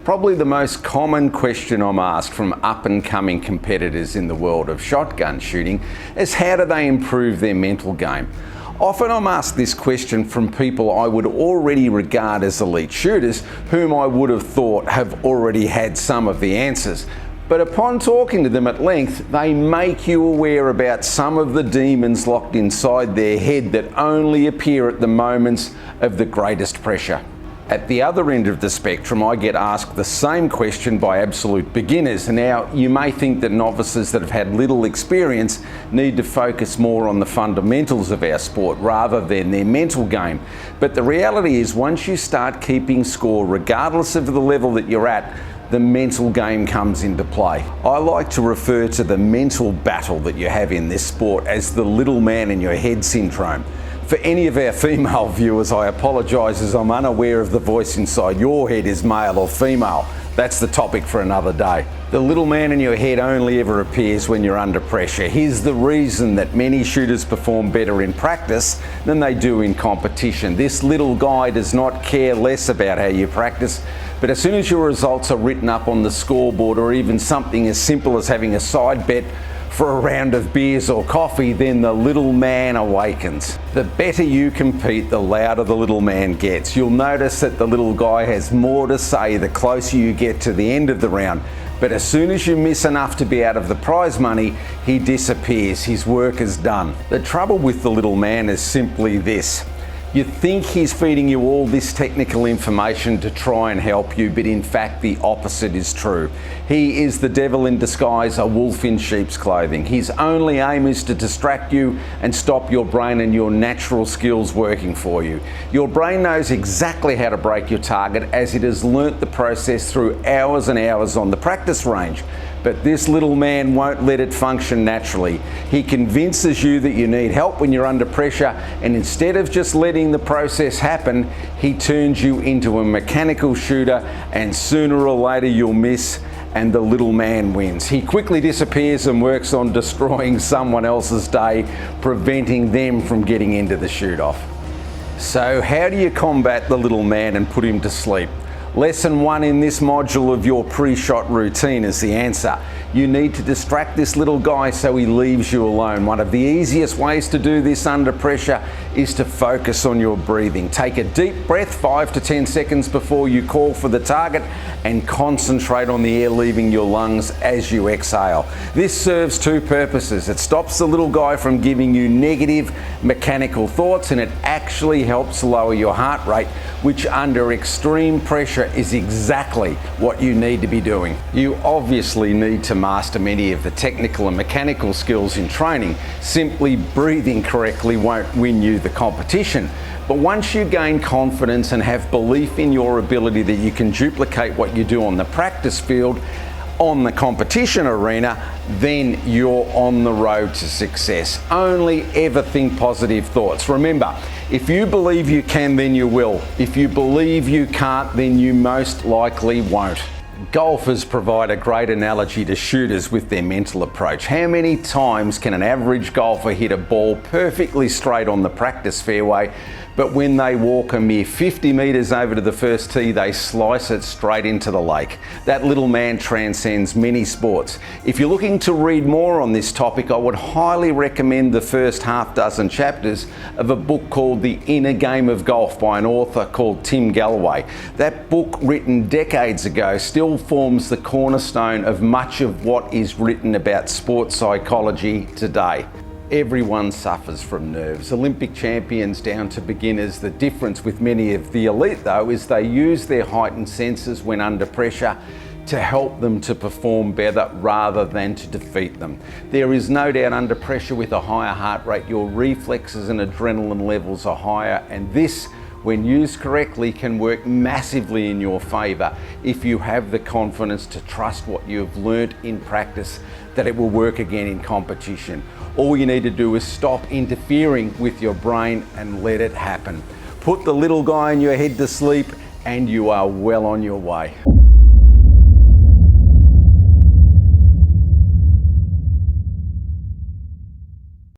Probably the most common question I'm asked from up-and-coming competitors in the world of shotgun shooting is how do they improve their mental game? Often I'm asked this question from people I would already regard as elite shooters, whom I would have thought have already had some of the answers. But upon talking to them at length, they make you aware about some of the demons locked inside their head that only appear at the moments of the greatest pressure. At the other end of the spectrum, I get asked the same question by absolute beginners. Now, you may think that novices that have had little experience need to focus more on the fundamentals of our sport rather than their mental game. But the reality is, once you start keeping score, regardless of the level that you're at, the mental game comes into play. I like to refer to the mental battle that you have in this sport as the little man in your head syndrome. For any of our female viewers, I apologise as I'm unaware of the voice inside your head is male or female. That's the topic for another day. The little man in your head only ever appears when you're under pressure. Here's the reason that many shooters perform better in practice than they do in competition. This little guy does not care less about how you practice, but as soon as your results are written up on the scoreboard, or even something as simple as having a side bet for a round of beers or coffee, then the little man awakens. The better you compete, the louder the little man gets. You'll notice that the little guy has more to say the closer you get to the end of the round. But as soon as you miss enough to be out of the prize money, he disappears. His work is done. The trouble with the little man is simply this. You think he's feeding you all this technical information to try and help you, but in fact the opposite is true. He is the devil in disguise, a wolf in sheep's clothing. His only aim is to distract you and stop your brain and your natural skills working for you. Your brain knows exactly how to break your target, as it has learnt the process through hours and hours on the practice range. But this little man won't let it function naturally. He convinces you that you need help when you're under pressure, and instead of just letting the process happen, he turns you into a mechanical shooter, and sooner or later you'll miss and the little man wins. He quickly disappears and works on destroying someone else's day, preventing them from getting into the shoot-off. So how do you combat the little man and put him to sleep? Lesson 1 in this module of your pre-shot routine is the answer. You need to distract this little guy so he leaves you alone. One of the easiest ways to do this under pressure is to focus on your breathing. Take a deep breath 5 to 10 seconds before you call for the target and concentrate on the air leaving your lungs as you exhale. This serves two purposes. It stops the little guy from giving you negative mechanical thoughts, and it actually helps lower your heart rate, which under extreme pressure is exactly what you need to be doing. You obviously need to master many of the technical and mechanical skills in training. Simply breathing correctly won't win you the competition. But once you gain confidence and have belief in your ability that you can duplicate what you do on the practice field, on the competition arena, then you're on the road to success. Only ever think positive thoughts. Remember, if you believe you can, then you will. If you believe you can't, then you most likely won't. Golfers provide a great analogy to shooters with their mental approach. How many times can an average golfer hit a ball perfectly straight on the practice fairway, but when they walk a mere 50 metres over to the first tee, they slice it straight into the lake? That little man transcends many sports. If you're looking to read more on this topic, I would highly recommend the first half dozen chapters of a book called The Inner Game of Golf by an author called Tim Galloway. That book, written decades ago, still forms the cornerstone of much of what is written about sports psychology today. Everyone suffers from nerves, Olympic champions down to beginners. The difference with many of the elite, though, is they use their heightened senses when under pressure to help them to perform better rather than to defeat them. There is no doubt under pressure with a higher heart rate, your reflexes and adrenaline levels are higher, and this, when used correctly, can work massively in your favour if you have the confidence to trust what you've learnt in practice, that it will work again in competition. All you need to do is stop interfering with your brain and let it happen. Put the little guy in your head to sleep and you are well on your way.